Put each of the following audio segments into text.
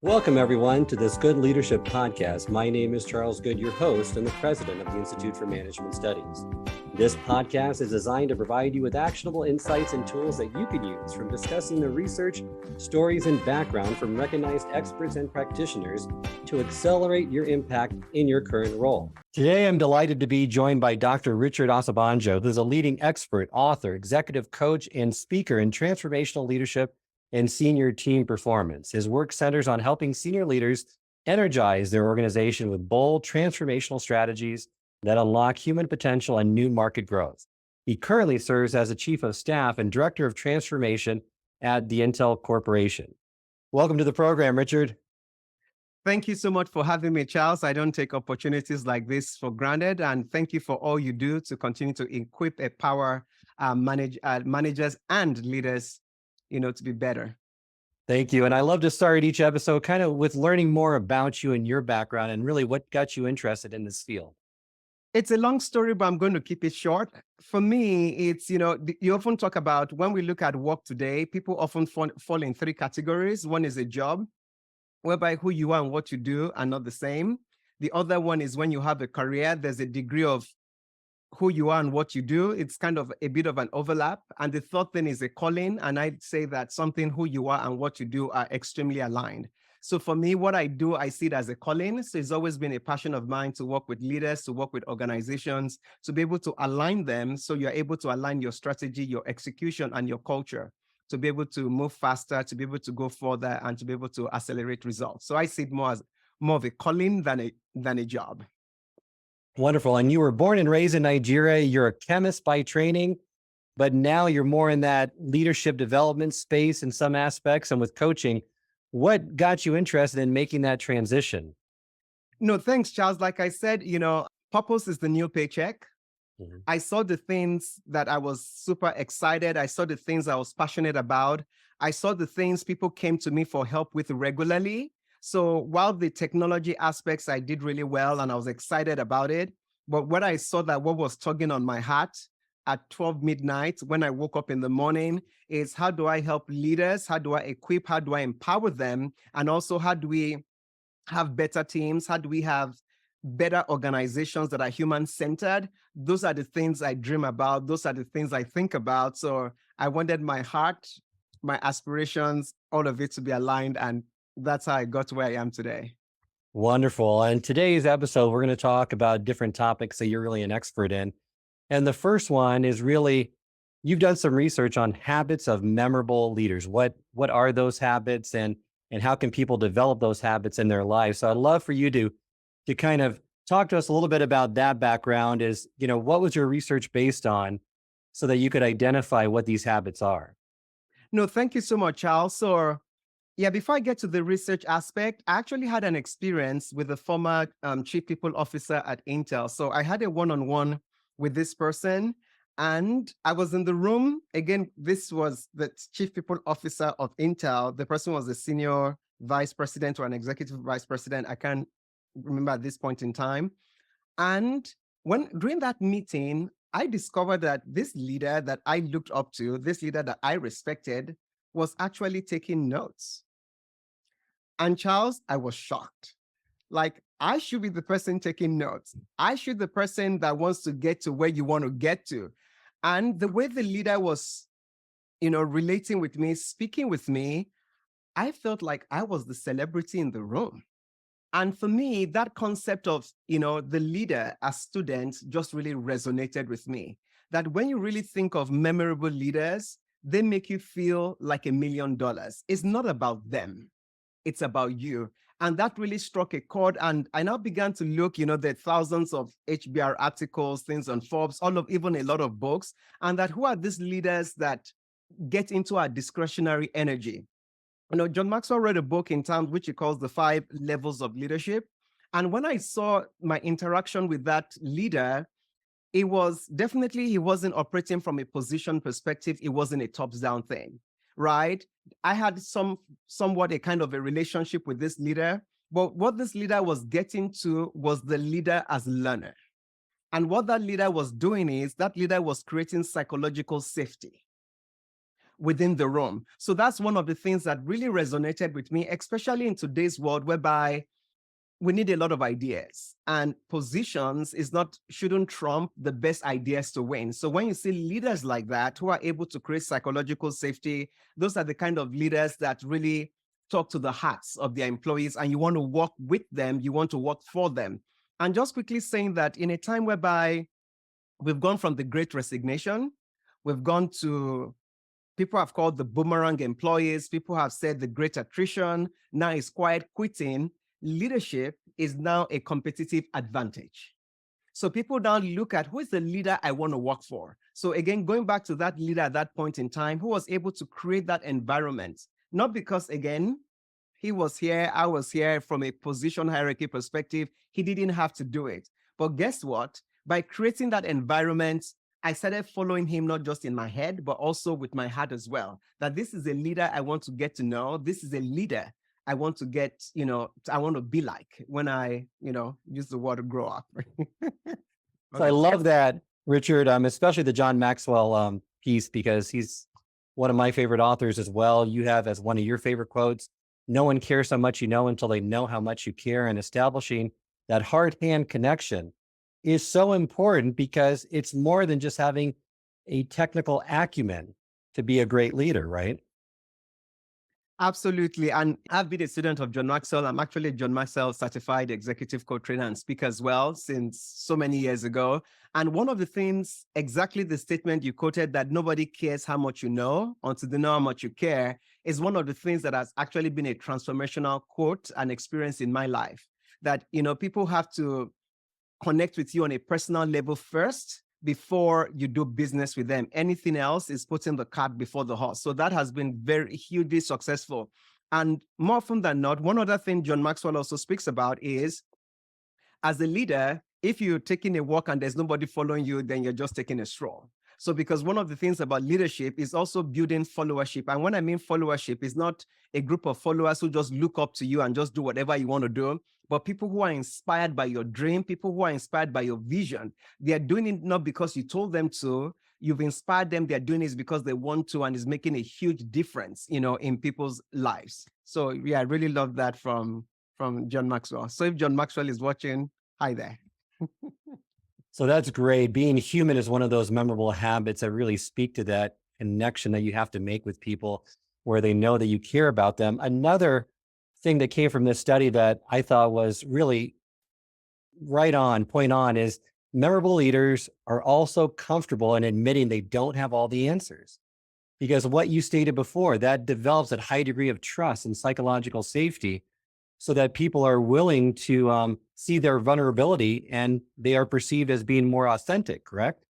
Welcome, everyone, to this Good Leadership Podcast. My name is Charles Good, your host and the president of the Institute for Management Studies. This podcast is designed to provide you with actionable insights and tools that you can use from discussing the research, stories, and background from recognized experts and practitioners to accelerate your impact in your current role. Today, I'm delighted to be joined by Dr. Richard Osibanjo, who's a leading expert, author, executive coach, and speaker in transformational leadership and senior team performance. His work centers on helping senior leaders energize their organization with bold transformational strategies that unlock human potential and new market growth. He currently serves as a chief of staff and director of transformation at the Intel Corporation. Welcome to the program, Richard. Thank you so much for having me, Charles. I don't take opportunities like this for granted. And thank you for all you do to continue to equip, empower managers and leaders, to be better. Thank you. And I love to start each episode kind of with learning more about you and your background and really what got you interested in this field. It's a long story, but I'm going to keep it short. For me, it's, you often talk about when we look at work today, people often fall in three categories. One is a job, whereby who you are and what you do are not the same. The other one is when you have a career, there's a degree of who you are and what you do. It's kind of a bit of an overlap. And the third thing is a calling. And I'd say that something who you are and what you do are extremely aligned. So for me, what I do, I see it as a calling. So it's always been a passion of mine to work with leaders, to work with organizations, to be able to align them so you're able to align your strategy, your execution, and your culture to be able to move faster, to be able to go further, and to be able to accelerate results. So I see it more of a calling than a job. Wonderful. And you were born and raised in Nigeria. You're a chemist by training, but now you're more in that leadership development space in some aspects and with coaching. What got you interested in making that transition? No, thanks, Charles. Like I said, purpose is the new paycheck. Mm-hmm. I saw the things that I was super excited. I saw the things I was passionate about. I saw the things people came to me for help with regularly. So while the technology aspects I did really well and I was excited about it, but what I saw that what was tugging on my heart at 12 midnight when I woke up in the morning is how do I help leaders? How do I equip? How do I empower them? And also how do we have better teams? How do we have better organizations that are human-centered? Those are the things I dream about. Those are the things I think about. So I wanted my heart, my aspirations, all of it to be aligned. And that's how I got to where I am today. Wonderful. And today's episode, we're going to talk about different topics that you're really an expert in. And the first one is really, you've done some research on habits of memorable leaders. What are those habits and how can people develop those habits in their lives? So I'd love for you to kind of talk to us a little bit about that background. Is, what was your research based on so that you could identify what these habits are? No, thank you so much, Charles. So yeah, before I get to the research aspect, I actually had an experience with the former chief people officer at Intel. So I had a one-on-one with this person and I was in the room. Again, this was the chief people officer of Intel. The person was a senior vice president or an executive vice president. I can't remember at this point in time. And during that meeting, I discovered that this leader that I looked up to, this leader that I respected, was actually taking notes. And Charles, I was shocked. Like, I should be the person taking notes. I should be the person that wants to get to where you want to get to. And the way the leader was, relating with me, speaking with me, I felt like I was the celebrity in the room. And for me, that concept of, the leader as students just really resonated with me. That when you really think of memorable leaders, they make you feel like $1 million. It's not about them. It's about you. And that really struck a chord. And I now began to look, there are thousands of HBR articles, things on Forbes, even a lot of books. And that who are these leaders that get into our discretionary energy? John Maxwell wrote a book in terms which he calls the 5 levels of leadership. And when I saw my interaction with that leader, it was definitely, he wasn't operating from a position perspective. It wasn't a tops-down thing, right? I had somewhat a kind of a relationship with this leader, but what this leader was getting to was the leader as learner. And what that leader was doing is that leader was creating psychological safety. within the room. So that's one of the things that really resonated with me, especially in today's world whereby we need a lot of ideas, and positions shouldn't trump the best ideas to win. So when you see leaders like that who are able to create psychological safety, those are the kind of leaders that really talk to the hearts of their employees, and you want to work with them, you want to work for them. And just quickly saying that in a time whereby we've gone from the Great Resignation, we've gone to, people have called the boomerang employees, people have said the great attrition, now it's quiet quitting. Leadership is now a competitive advantage. So people now look at who is the leader I want to work for. So again, going back to that leader at that point in time, who was able to create that environment, not because, again, he was here, I was here from a position hierarchy perspective, he didn't have to do it. But guess what? By creating that environment, I started following him, not just in my head, but also with my heart as well. That this is a leader I want to get to know. This is a leader I want to get, I want to be like when I, use the word grow up. So I love that, Richard, especially the John Maxwell piece, because he's one of my favorite authors as well. You have as one of your favorite quotes, no one cares how much you know until they know how much you care. And establishing that heart-hand connection is so important because it's more than just having a technical acumen to be a great leader, right? Absolutely. And I've been a student of John Maxwell. I'm actually a John Maxwell certified executive coach, trainer, and speaker as well since so many years ago. And one of the things, exactly the statement you quoted, that nobody cares how much you know until they know how much you care, is one of the things that has actually been a transformational quote and experience in my life. That, people have to connect with you on a personal level first before you do business with them. Anything else is putting the cart before the horse. So that has been very hugely successful. And more often than not, one other thing John Maxwell also speaks about is, as a leader, if you're taking a walk and there's nobody following you, then you're just taking a stroll. So because one of the things about leadership is also building followership. And when I mean followership, it's not a group of followers who just look up to you and just do whatever you want to do, but people who are inspired by your dream, people who are inspired by your vision. They are doing it not because you told them to, you've inspired them, they're doing it because they want to, and it's making a huge difference, in people's lives. So yeah, I really love that from John Maxwell. So if John Maxwell is watching, hi there. So that's great. Being human is one of those memorable habits that really speak to that connection that you have to make with people where they know that you care about them. Another thing that came from this study that I thought was really right on, point on, is memorable leaders are also comfortable in admitting they don't have all the answers. Because what you stated before, that develops a high degree of trust and psychological safety so that people are willing to see their vulnerability and they are perceived as being more authentic, correct?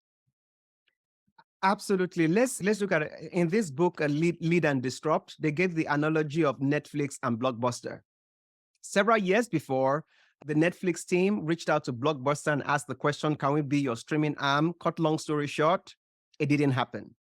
Absolutely. Let's look at it. In this book, Lead and Disrupt, they gave the analogy of Netflix and Blockbuster. Several years before, the Netflix team reached out to Blockbuster and asked the question, can we be your streaming arm? Cut long story short, it didn't happen.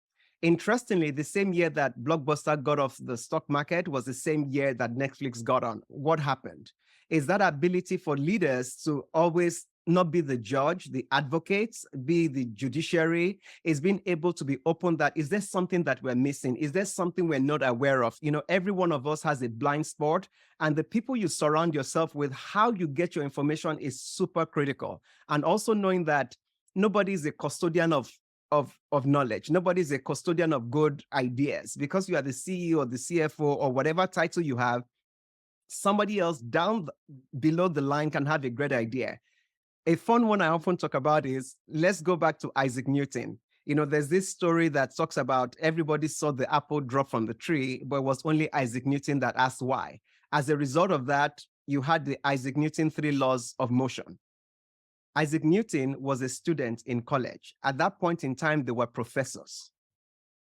Interestingly, the same year that Blockbuster got off the stock market was the same year that Netflix got on. What happened? Is that ability for leaders to always not be the judge, the advocates, be the judiciary, is being able to be open that, is there something that we're missing? Is there something we're not aware of? Every one of us has a blind spot, and the people you surround yourself with, how you get your information is super critical. And also knowing that nobody is a custodian of knowledge. Nobody's a custodian of good ideas. Because you are the CEO or the CFO or whatever title you have, somebody else down below the line can have a great idea. A fun one I often talk about is, let's go back to Isaac Newton. There's this story that talks about everybody saw the apple drop from the tree, but it was only Isaac Newton that asked why. As a result of that, you had the Isaac Newton 3 laws of motion. Isaac Newton was a student in college. At that point in time, they were professors.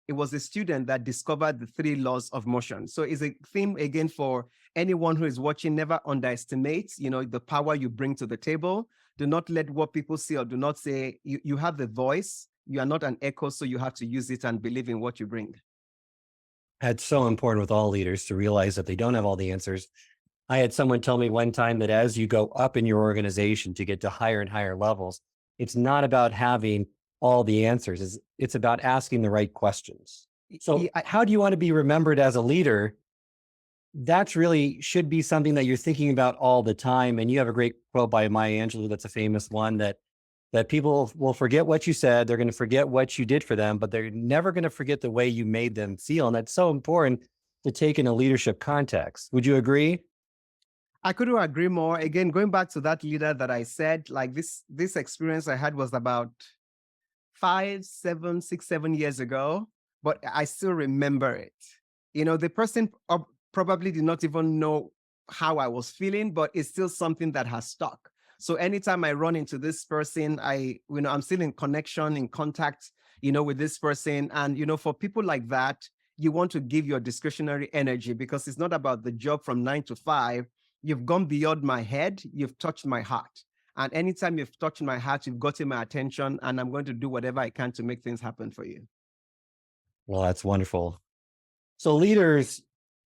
It was a student that discovered the 3 laws of motion. So it's a theme, again, for anyone who is watching, never underestimate, the power you bring to the table. Do not let what people say or do not say. You have the voice. You are not an echo, so you have to use it and believe in what you bring. It's so important with all leaders to realize that they don't have all the answers. I had someone tell me one time that as you go up in your organization to get to higher and higher levels, it's not about having all the answers. It's about asking the right questions. So how do you want to be remembered as a leader? That's really should be something that you're thinking about all the time. And you have a great quote by Maya Angelou that's a famous one that people will forget what you said. They're going to forget what you did for them, but they're never going to forget the way you made them feel. And that's so important to take in a leadership context. Would you agree? I couldn't agree more. Again, going back to that leader that I said, like this experience I had was about 5, 7, 6, 7 years ago, but I still remember it. The person probably did not even know how I was feeling, but it's still something that has stuck. So anytime I run into this person, I'm still in connection, in contact, with this person. And, for people like that, you want to give your discretionary energy because it's not about the job from 9 to 5. You've gone beyond my head. You've touched my heart. And anytime you've touched my heart, you've gotten my attention, and I'm going to do whatever I can to make things happen for you. Well, that's wonderful. So leaders,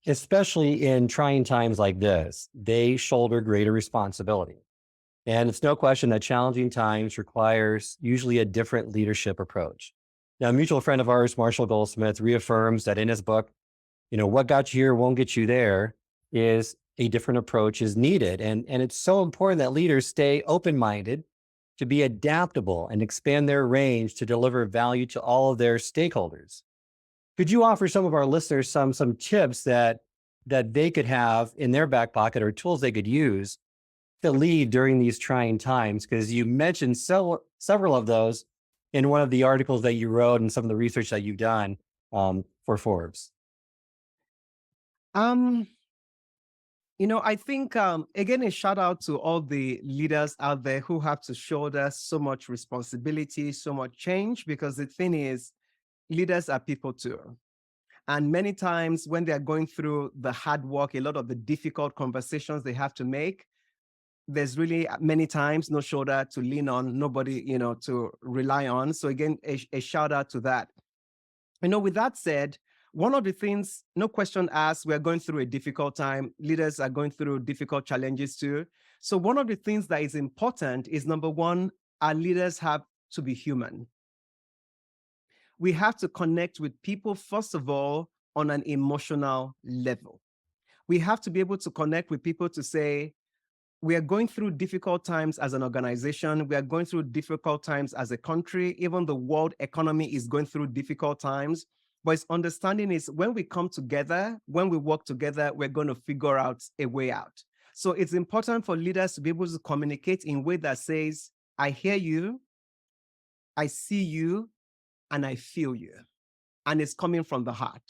especially in trying times like this, they shoulder greater responsibility. And it's no question that challenging times requires usually a different leadership approach. Now, a mutual friend of ours, Marshall Goldsmith, reaffirms that in his book, what got you here won't get you there, is a different approach is needed. And it's so important that leaders stay open-minded, to be adaptable and expand their range to deliver value to all of their stakeholders. Could you offer some of our listeners some tips that they could have in their back pocket or tools they could use to lead during these trying times? Because you mentioned several of those in one of the articles that you wrote and some of the research that you've done for Forbes. I think, again, a shout out to all the leaders out there who have to shoulder so much responsibility, so much change, because the thing is, leaders are people too. And many times when they're going through the hard work, a lot of the difficult conversations they have to make, there's really many times no shoulder to lean on, nobody, to rely on. So again, a shout out to that. With that said, one of the things, no question asked, we're going through a difficult time. Leaders are going through difficult challenges too. So one of the things that is important is, number one, our leaders have to be human. We have to connect with people, first of all, on an emotional level. We have to be able to connect with people to say, we are going through difficult times as an organization. We are going through difficult times as a country. Even the world economy is going through difficult times. But its understanding is when we come together, when we work together, we're going to figure out a way out. So it's important for leaders to be able to communicate in a way that says, I hear you, I see you, and I feel you. And it's coming from the heart.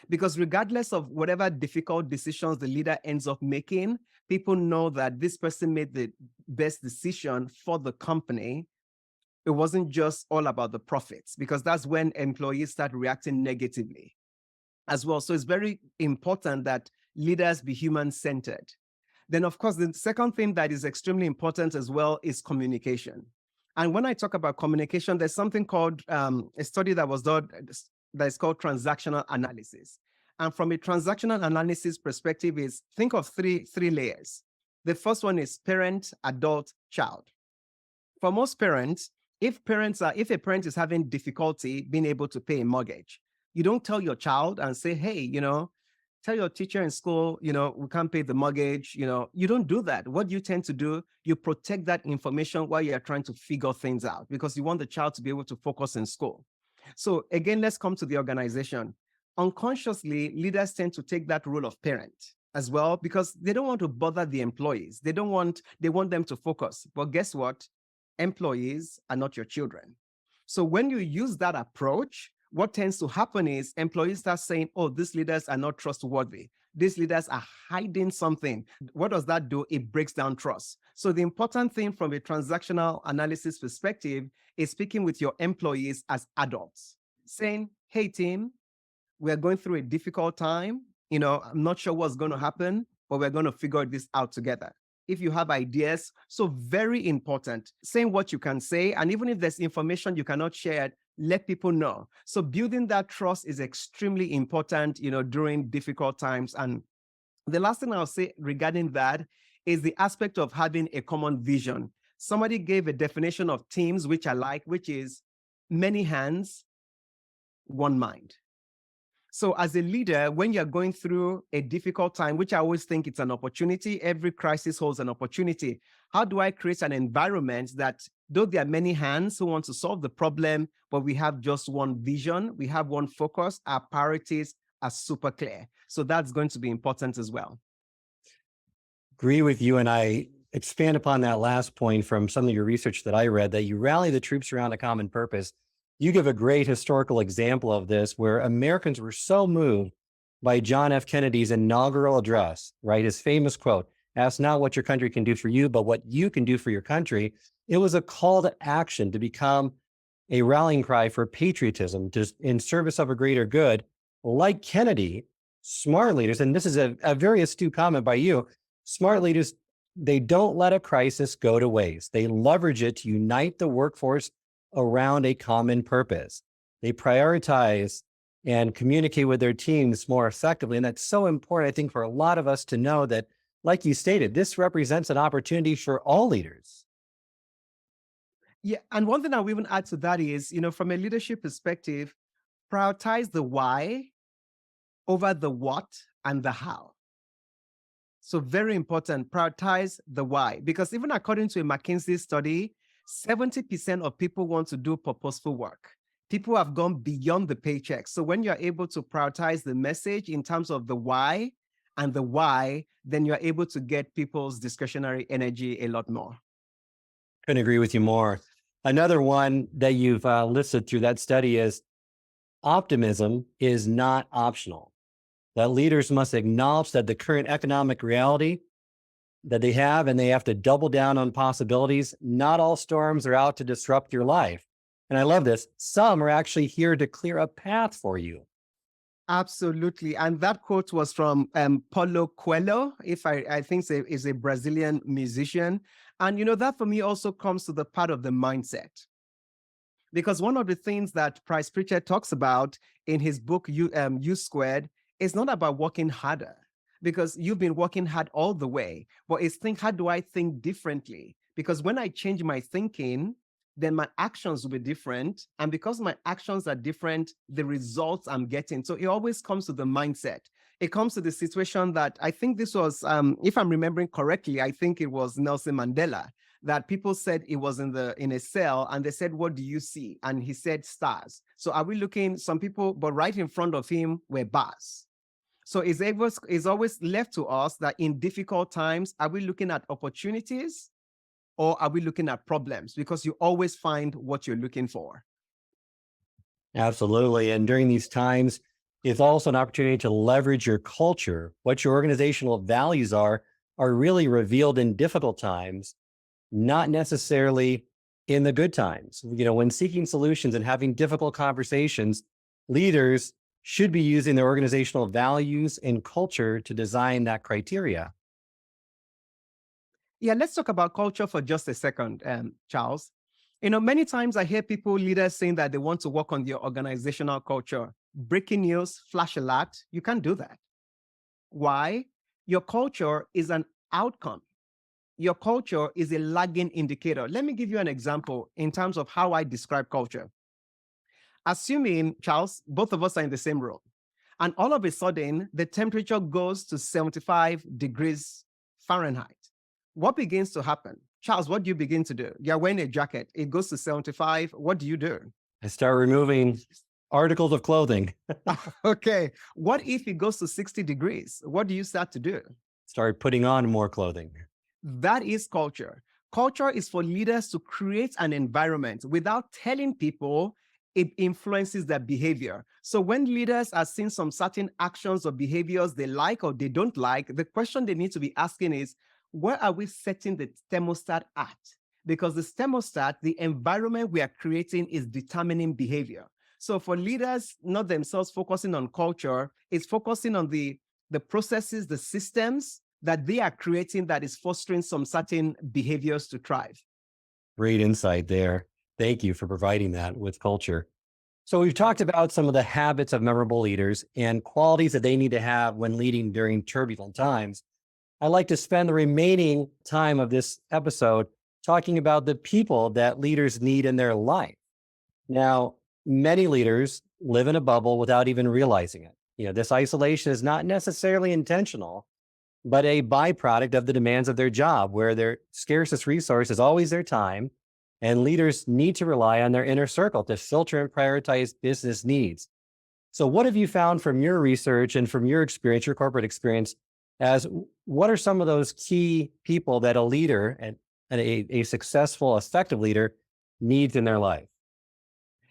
Because regardless of whatever difficult decisions the leader ends up making, people know that this person made the best decision for the company. It wasn't just all about the profits, because that's when employees start reacting negatively as well. So it's very important that leaders be human-centered. Then, of course, the second thing that is extremely important as well is communication. And when I talk about communication, there's something called a study that was done that is called transactional analysis. And from a transactional analysis perspective is, think of three layers. The first one is parent, adult, child. For most parents, if a parent is having difficulty being able to pay a mortgage, you don't tell your child and say, hey, tell your teacher in school, we can't pay the mortgage. You don't do that. What you tend to do, you protect that information while you're trying to figure things out, because you want the child to be able to focus in school. So again, let's come to the organization. Unconsciously, leaders tend to take that role of parent as well, because they don't want to bother the employees. They want them to focus. But guess what? Employees are not your children. So when you use that approach, what tends to happen is employees start saying, oh, these leaders are not trustworthy. These leaders are hiding something. What does that do? It breaks down trust. So the important thing from a transactional analysis perspective is speaking with your employees as adults, saying, hey, team, we're going through a difficult time. I'm not sure what's going to happen, but we're going to figure this out together. If you have ideas, so very important, saying what you can say. And even if there's information you cannot share, let people know. So building that trust is extremely important, during difficult times. And the last thing I'll say regarding that is the aspect of having a common vision. Somebody gave a definition of teams, which I like, which is many hands, one mind. So as a leader, when you're going through a difficult time, which I always think it's an opportunity, every crisis holds an opportunity. How do I create an environment that, though there are many hands who want to solve the problem, but we have just one vision, we have one focus, our priorities are super clear. So that's going to be important as well. Agree with you. And I expand upon that last point from some of your research that I read, that you rally the troops around a common purpose. You give a great historical example of this, where Americans were so moved by John F. Kennedy's inaugural address, right? His famous quote, "Ask not what your country can do for you, but what you can do for your country." It was a call to action to become a rallying cry for patriotism, just in service of a greater good. Like Kennedy, smart leaders, and this is a very astute comment by you, smart leaders, they don't let a crisis go to waste. They leverage it to unite the workforce around a common purpose. They prioritize and communicate with their teams more effectively. And that's so important, I think, for a lot of us to know that, like you stated, this represents an opportunity for all leaders. Yeah, and one thing I will even add to that is, from a leadership perspective, prioritize the why over the what and the how. So very important, prioritize the why, because even according to a McKinsey study, 70% of people want to do purposeful work. People have gone beyond the paycheck. So when you're able to prioritize the message in terms of the why and the why, then you're able to get people's discretionary energy a lot more. Couldn't agree with you more. Another one that you've listed through that study is optimism is not optional. That leaders must acknowledge that the current economic reality that they have, and they have to double down on possibilities. Not all storms are out to disrupt your life. And I love this. Some are actually here to clear a path for you. Absolutely. And that quote was from Paulo Coelho, if I think is a Brazilian musician. And, that for me also comes to the part of the mindset. Because one of the things that Price Pritchett talks about in his book, U Squared, is not about working harder, because you've been working hard all the way, but it's how do I think differently? Because when I change my thinking, then my actions will be different. And because my actions are different, the results I'm getting. So it always comes to the mindset. It comes to the situation that I think this was, if I'm remembering correctly, I think it was Nelson Mandela, that people said he was in a cell, and they said, "What do you see?" And he said, "Stars." So are we looking, some people, but right in front of him were bars. So it's always left to us that in difficult times, are we looking at opportunities or are we looking at problems? Because you always find what you're looking for. Absolutely. And during these times, it's also an opportunity to leverage your culture. What your organizational values are really revealed in difficult times, not necessarily in the good times. When seeking solutions and having difficult conversations, leaders should be using their organizational values and culture to design that criteria. Yeah, let's talk about culture for just a second, Charles. Many times I hear leaders saying that they want to work on their organizational culture. Breaking news, flash alert, you can't do that. Why? Your culture is an outcome. Your culture is a lagging indicator. Let me give you an example in terms of how I describe culture. Assuming, Charles, both of us are in the same room, and all of a sudden the temperature goes to 75 degrees Fahrenheit. What begins to happen? Charles, what do you begin to do? You're wearing a jacket. It goes to 75. What do you do? I start removing articles of clothing. Okay. What if it goes to 60 degrees? What do you start to do? Start putting on more clothing. That is culture. Culture is for leaders to create an environment without telling people. It influences their behavior. So when leaders are seeing some certain actions or behaviors they like or they don't like, the question they need to be asking is, where are we setting the thermostat at? Because the thermostat, the environment we are creating, is determining behavior. So for leaders, not themselves focusing on culture, it's focusing on the processes, the systems that they are creating that is fostering some certain behaviors to thrive. Great insight there. Thank you for providing that with culture. So we've talked about some of the habits of memorable leaders and qualities that they need to have when leading during turbulent times. I'd like to spend the remaining time of this episode talking about the people that leaders need in their life. Now, many leaders live in a bubble without even realizing it. This isolation is not necessarily intentional, but a byproduct of the demands of their job, where their scarcest resource is always their time, and leaders need to rely on their inner circle to filter and prioritize business needs. So what have you found from your research and from your experience, your corporate experience, as what are some of those key people that a leader and a successful, effective leader needs in their life?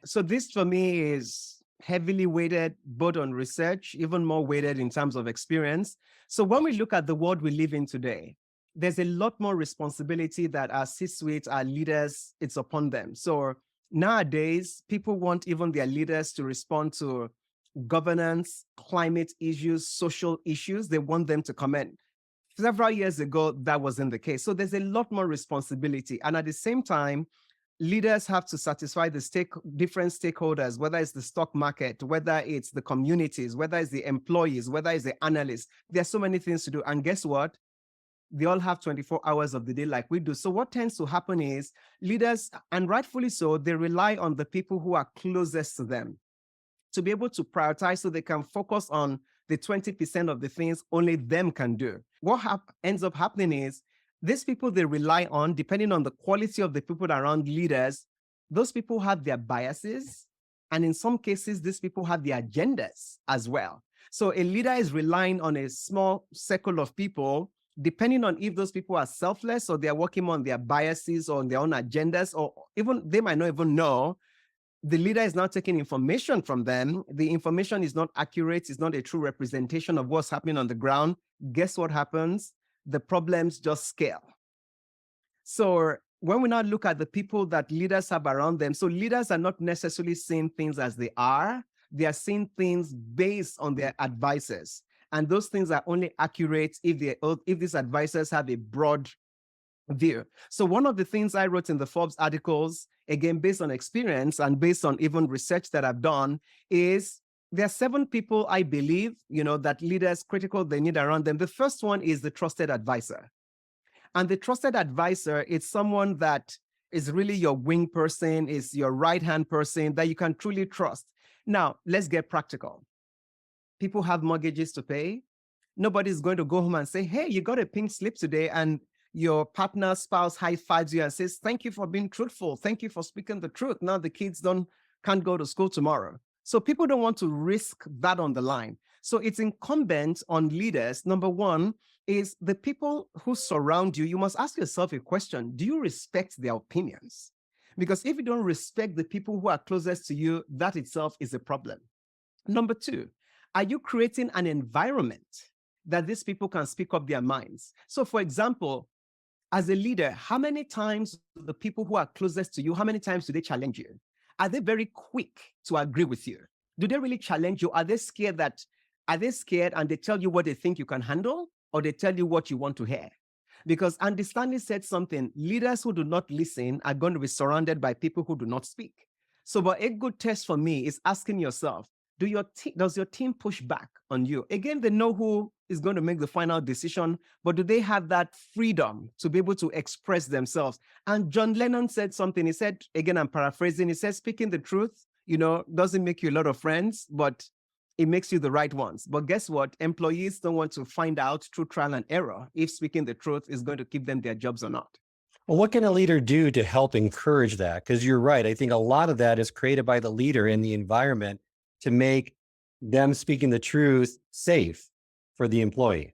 So this for me is heavily weighted both on research, even more weighted in terms of experience. So when we look at the world we live in today, there's a lot more responsibility that our C-suite, our leaders, it's upon them. So nowadays, people want even their leaders to respond to governance, climate issues, social issues. They want them to comment. Several years ago, that wasn't the case. So there's a lot more responsibility. And at the same time, leaders have to satisfy the different stakeholders, whether it's the stock market, whether it's the communities, whether it's the employees, whether it's the analysts. There are so many things to do. And guess what? They all have 24 hours of the day like we do. So what tends to happen is leaders, and rightfully so, they rely on the people who are closest to them to be able to prioritize so they can focus on the 20% of the things only them can do. What ends up happening is these people they rely on, depending on the quality of the people around leaders, those people have their biases. And in some cases, these people have their agendas as well. So a leader is relying on a small circle of people, depending on if those people are selfless or they're working on their biases or on their own agendas, or even they might not even know. The leader is now taking information from them. The information is not accurate. It's not a true representation of what's happening on the ground. Guess what happens? The problems just scale. So when we now look at the people that leaders have around them, so leaders are not necessarily seeing things as they are. They are seeing things based on their advisors. And those things are only accurate if these advisors have a broad view. So one of the things I wrote in the Forbes articles, again, based on experience and based on even research that I've done, is there are 7 people I believe, that leaders critical they need around them. The first one is the trusted advisor. And the trusted advisor is someone that is really your wing person, is your right-hand person that you can truly trust. Now, let's get practical. People have mortgages to pay. Nobody's going to go home and say, hey, you got a pink slip today, and your partner, spouse high-fives you and says, thank you for being truthful. Thank you for speaking the truth. Now the kids can't go to school tomorrow. So people don't want to risk that on the line. So it's incumbent on leaders. Number one is the people who surround you. You must ask yourself a question. Do you respect their opinions? Because if you don't respect the people who are closest to you, that itself is a problem. Number 2, are you creating an environment that these people can speak up their minds? So for example, as a leader, how many times do the people who are closest to you, how many times do they challenge you? Are they very quick to agree with you? Do they really challenge you? Are they scared and they tell you what they think you can handle, or they tell you what you want to hear? Because Andy Stanley said something, leaders who do not listen are going to be surrounded by people who do not speak. So, but a good test for me is asking yourself, does your team push back on you? Again, they know who is going to make the final decision, but do they have that freedom to be able to express themselves? And John Lennon said something. He said, again, I'm paraphrasing, he said, speaking the truth, doesn't make you a lot of friends, but it makes you the right ones. But guess what? Employees don't want to find out through trial and error if speaking the truth is going to keep them their jobs or not. Well, what can a leader do to help encourage that? Because you're right. I think a lot of that is created by the leader in the environment to make them speaking the truth safe for the employee.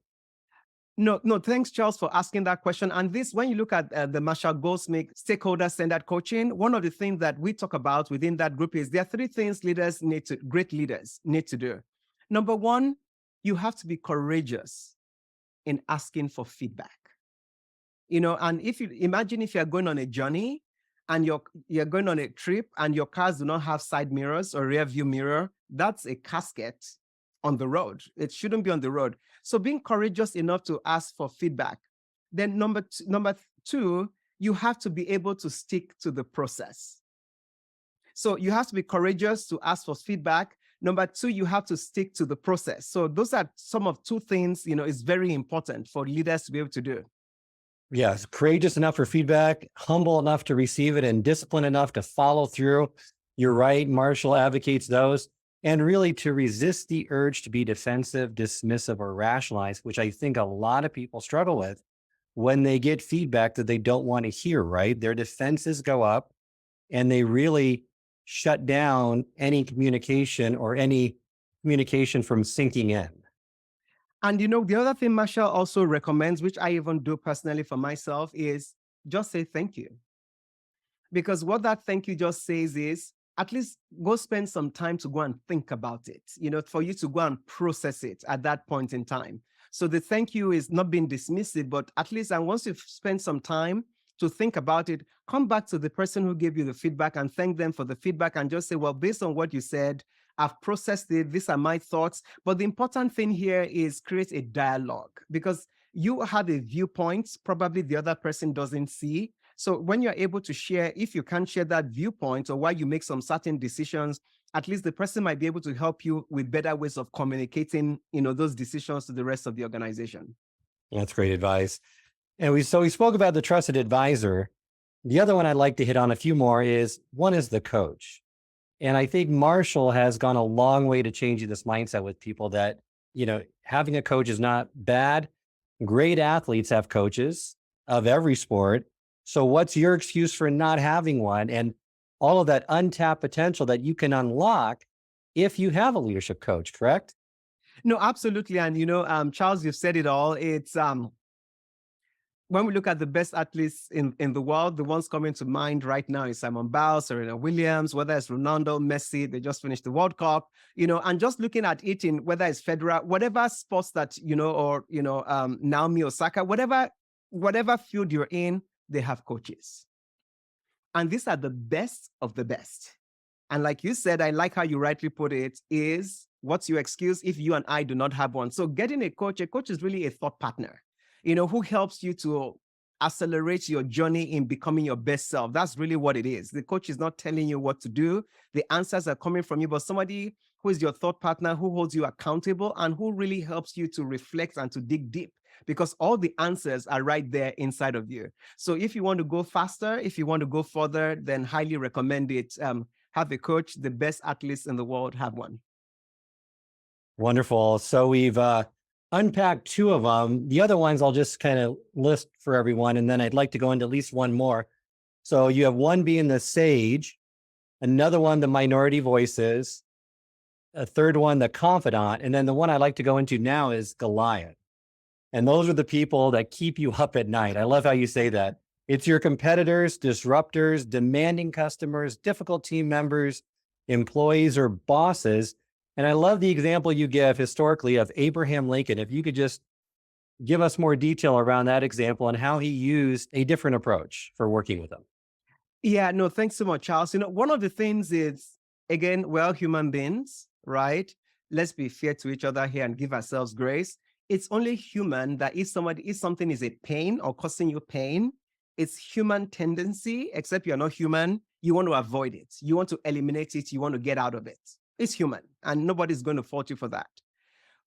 No, thanks, Charles, for asking that question. And this, when you look at the Marshall Goldsmith stakeholder-centered coaching, one of the things that we talk about within that group is there are 3 things great leaders need to do. Number 1, you have to be courageous in asking for feedback. And if you imagine if you're going on a journey and you're going on a trip and your cars do not have side mirrors or rear view mirror, that's a casket on the road. It shouldn't be on the road. So being courageous enough to ask for feedback. Then number 2, you have to be able to stick to the process. So you have to be courageous to ask for feedback. Number 2, you have to stick to the process. So those are some of 2 things, is very important for leaders to be able to do. Yes, courageous enough for feedback, humble enough to receive it, and disciplined enough to follow through. You're right. Marshall advocates those. and really to resist the urge to be defensive, dismissive, or rationalize, which I think a lot of people struggle with when they get feedback that they don't want to hear, right? Their defenses go up and they really shut down any communication from sinking in. And the other thing Marshall also recommends, which I even do personally for myself, is just say thank you. Because what that thank you just says is, at least go spend some time to go and think about it, for you to go and process it at that point in time. So the thank you is not being dismissive, but at least, and once you've spent some time to think about it, come back to the person who gave you the feedback and thank them for the feedback and just say, well, based on what you said, I've processed it. These are my thoughts. But the important thing here is create a dialogue, because you have a viewpoint probably the other person doesn't see. So when you're able to share, if you can't share that viewpoint or why you make some certain decisions, at least the person might be able to help you with better ways of communicating, those decisions to the rest of the organization. That's great advice. And we spoke about the trusted advisor. The other one I'd like to hit on a few more is the coach. And I think Marshall has gone a long way to changing this mindset with people that, having a coach is not bad. Great athletes have coaches of every sport. So what's your excuse for not having one? And all of that untapped potential that you can unlock if you have a leadership coach, correct? No, absolutely. And, Charles, you've said it all. It's when we look at the best athletes in the world, the ones coming to mind right now is Simon Biles, Serena Williams, whether it's Ronaldo, Messi, they just finished the World Cup, and just looking at it in whether it's Federer, whatever sports that, or, Naomi Osaka, whatever field you're in, they have coaches. And these are the best of the best. And like you said, I like how you rightly put it, is what's your excuse if you and I do not have one? So getting a coach is really a thought partner, who helps you to accelerate your journey in becoming your best self. That's really what it is. The coach is not telling you what to do. The answers are coming from you, but somebody who is your thought partner, who holds you accountable and who really helps you to reflect and to dig deep, because all the answers are right there inside of you. So if you want to go faster, if you want to go further, then highly recommend it. Have a coach. The best athletes in the world have one. Wonderful. So we've unpacked two of them. The other ones I'll just kind of list for everyone, and then I'd like to go into at least one more. So you have one being the sage, another one, the minority voices, a third one, the confidant, and then the one I'd like to go into now is Goliath. And those are the people that keep you up at night. I love how you say that. It's your competitors, disruptors, demanding customers, difficult team members, employees, or bosses. And I love the example you give historically of Abraham Lincoln. If you could just give us more detail around that example and how he used a different approach for working with them. Yeah, no, thanks so much, Charles. One of the things is, again, we're all human beings, right? Let's be fair to each other here and give ourselves grace. It's only human that if something is a pain or causing you pain, it's human tendency, except you're not human, you want to avoid it. You want to eliminate it. You want to get out of it. It's human, and nobody's going to fault you for that.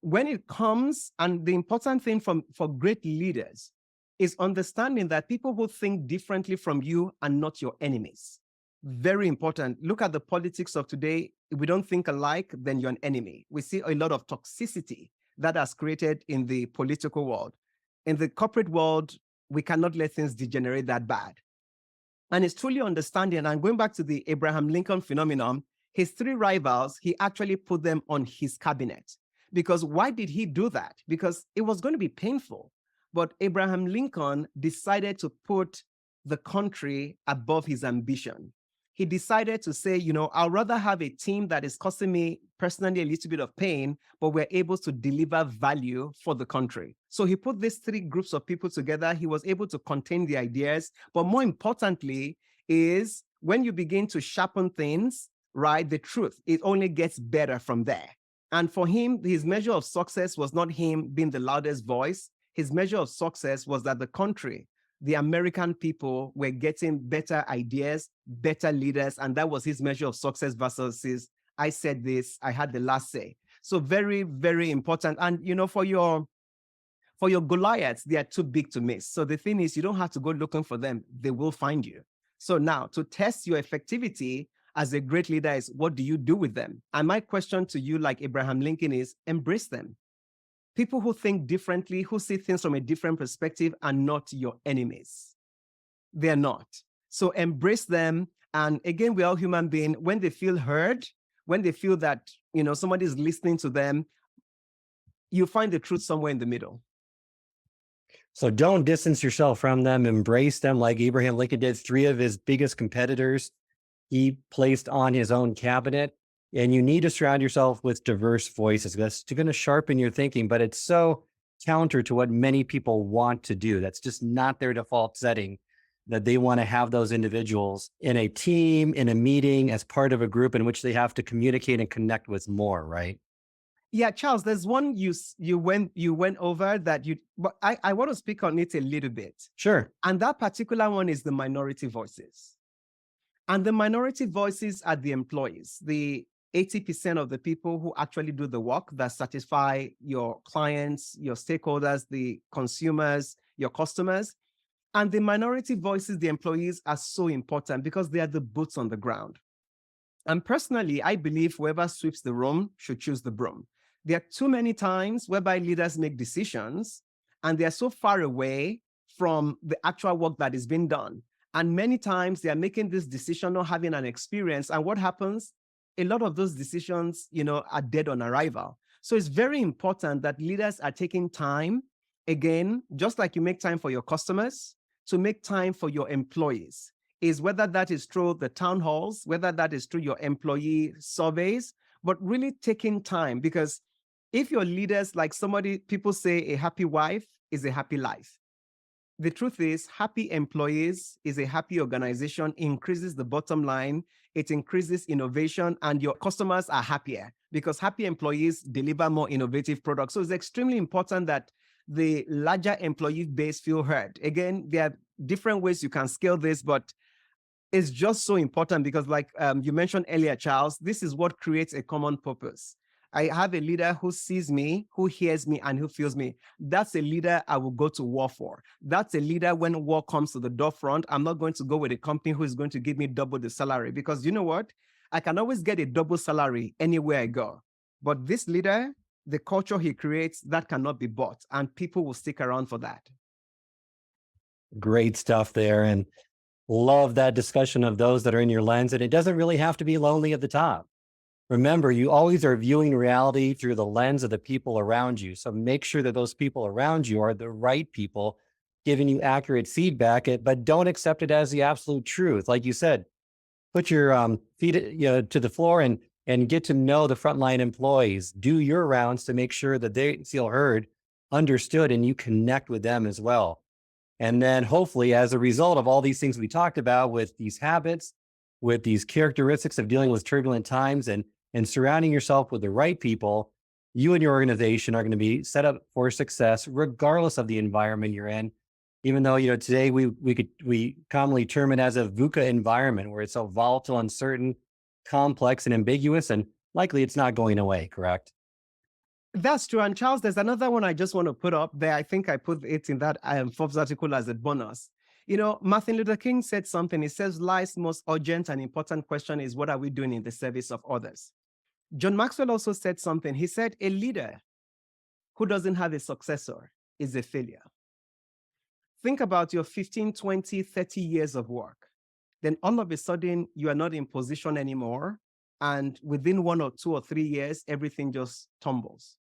When it comes, and the important thing for great leaders is understanding that people who think differently from you are not your enemies. Very important. Look at the politics of today. If we don't think alike, then you're an enemy. We see a lot of toxicity that has created in the political world. In the corporate world, we cannot let things degenerate that bad. And it's truly understanding, and going back to the Abraham Lincoln phenomenon, his three rivals, he actually put them on his cabinet. Because why did he do that? Because it was going to be painful. But Abraham Lincoln decided to put the country above his ambition. He decided to say, I'd rather have a team that is costing me personally a little bit of pain, but we're able to deliver value for the country. So he put these three groups of people together. He was able to contain the ideas. But more importantly is when you begin to sharpen things, right, the truth, it only gets better from there. And for him, his measure of success was not him being the loudest voice. His measure of success was that the country, the American people, were getting better ideas, better leaders, and that was his measure of success versus his, I said this, I had the last say. So very, very important. And for your Goliaths, they are too big to miss. So the thing is, you don't have to go looking for them. They will find you. So now, to test your effectivity, as a great leader is, what do you do with them? And my question to you, like Abraham Lincoln, is embrace them. People who think differently, who see things from a different perspective, are not your enemies. They're not. So embrace them. And again, we're all human beings. When they feel heard, when they feel that, somebody is listening to them, you find the truth somewhere in the middle. So don't distance yourself from them. Embrace them like Abraham Lincoln did. 3 of his biggest competitors he placed on his own cabinet. And you need to surround yourself with diverse voices. That's going to sharpen your thinking, but it's so counter to what many people want to do. That's just not their default setting, that they want to have those individuals in a team, in a meeting, as part of a group in which they have to communicate and connect with more, right? Yeah, Charles, there's one you went over that but I want to speak on it a little bit. Sure. And that particular one is the minority voices. And the minority voices are the employees, the 80% of the people who actually do the work that satisfy your clients, your stakeholders, the consumers, your customers. And the minority voices, the employees, are so important because they are the boots on the ground. And personally, I believe whoever sweeps the room should choose the broom. There are too many times whereby leaders make decisions and they are so far away from the actual work that is being done. And many times they are making this decision not having an experience. And what happens? A lot of those decisions, are dead on arrival. So it's very important that leaders are taking time, again, just like you make time for your customers, to make time for your employees. Is whether that is through the town halls, whether that is through your employee surveys, but really taking time, because if your leaders, like people say a happy wife is a happy life. The truth is, happy employees is a happy organization, increases the bottom line, it increases innovation, and your customers are happier because happy employees deliver more innovative products. So it's extremely important that the larger employee base feel heard. Again, there are different ways you can scale this, but it's just so important because like you mentioned earlier, Charles, this is what creates a common purpose. I have a leader who sees me, who hears me, and who feels me. That's a leader I will go to war for. That's a leader when war comes to the door front, I'm not going to go with a company who is going to give me double the salary, because you know what? I can always get a double salary anywhere I go. But this leader, the culture he creates, that cannot be bought, and people will stick around for that. Great stuff there. And love that discussion of those that are in your lens. And it doesn't really have to be lonely at the top. Remember, you always are viewing reality through the lens of the people around you. So make sure that those people around you are the right people, giving you accurate feedback, but don't accept it as the absolute truth. Like you said, put your feet to the floor and get to know the frontline employees. Do your rounds to make sure that they feel heard, understood, and you connect with them as well. And then hopefully, as a result of all these things we talked about, with these habits, with these characteristics of dealing with turbulent times and surrounding yourself with the right people, you and your organization are going to be set up for success regardless of the environment you're in. Even though, today we commonly term it as a VUCA environment, where it's so volatile, uncertain, complex, and ambiguous, and likely it's not going away, correct? That's true. And Charles, there's another one I just want to put up there. I think I put it in that Forbes article as a bonus. Martin Luther King said something. He says, life's most urgent and important question is, what are we doing in the service of others? John Maxwell also said something. He said, a leader who doesn't have a successor is a failure. Think about your 15, 20, 30 years of work. Then all of a sudden, you are not in position anymore. And within 1 or 2 or 3 years, everything just tumbles.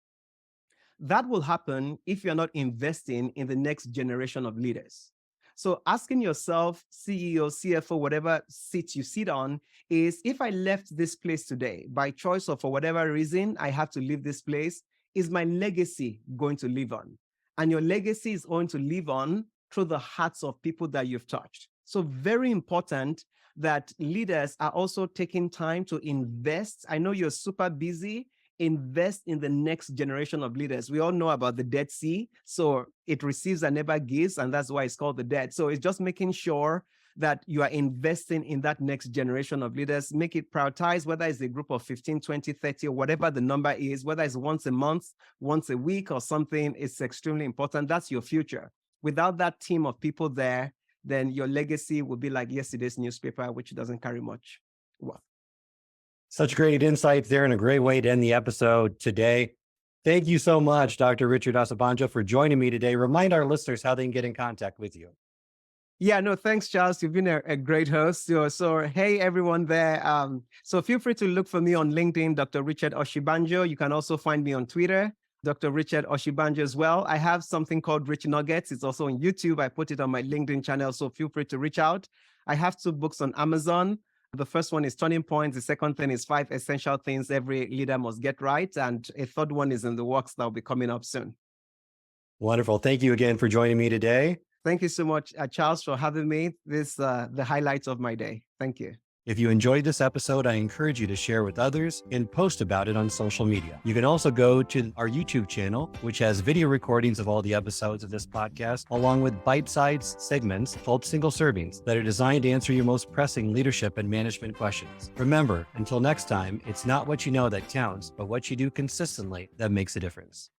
That will happen if you're not investing in the next generation of leaders. So asking yourself, CEO, CFO, whatever seat you sit on, is if I left this place today by choice or for whatever reason, I have to leave this place, is my legacy going to live on? And your legacy is going to live on through the hearts of people that you've touched. So very important that leaders are also taking time to invest. I know you're super busy. Invest in the next generation of leaders. We all know about the Dead Sea. So it receives and never gives, and that's why it's called the dead. So it's just making sure that you are investing in that next generation of leaders. Make it prioritize, whether it's a group of 15, 20, 30, or whatever the number is, whether it's once a month, once a week or something, it's extremely important. That's your future. Without that team of people there, then your legacy will be like yesterday's newspaper, which doesn't carry much. Well, Such great insights there and a great way to end the episode today. Thank you so much, Dr. Richard Osibanjo, for joining me today. Remind our listeners how they can get in contact with you. Yeah, no, thanks, Charles. You've been a great host. So, hey, everyone there. So feel free to look for me on LinkedIn, Dr. Richard Osibanjo. You can also find me on Twitter, Dr. Richard Osibanjo as well. I have something called Rich Nuggets. It's also on YouTube. I put it on my LinkedIn channel, so feel free to reach out. I have 2 books on Amazon. The first one is Turning Points. The second thing is 5 Essential Things Every Leader Must Get Right. And a third one is in the works that will be coming up soon. Wonderful. Thank you again for joining me today. Thank you so much, Charles, for having me. This the highlights of my day. Thank you. If you enjoyed this episode, I encourage you to share with others and post about it on social media. You can also go to our YouTube channel, which has video recordings of all the episodes of this podcast, along with bite-sized segments called single servings that are designed to answer your most pressing leadership and management questions. Remember, until next time, it's not what you know that counts, but what you do consistently that makes a difference.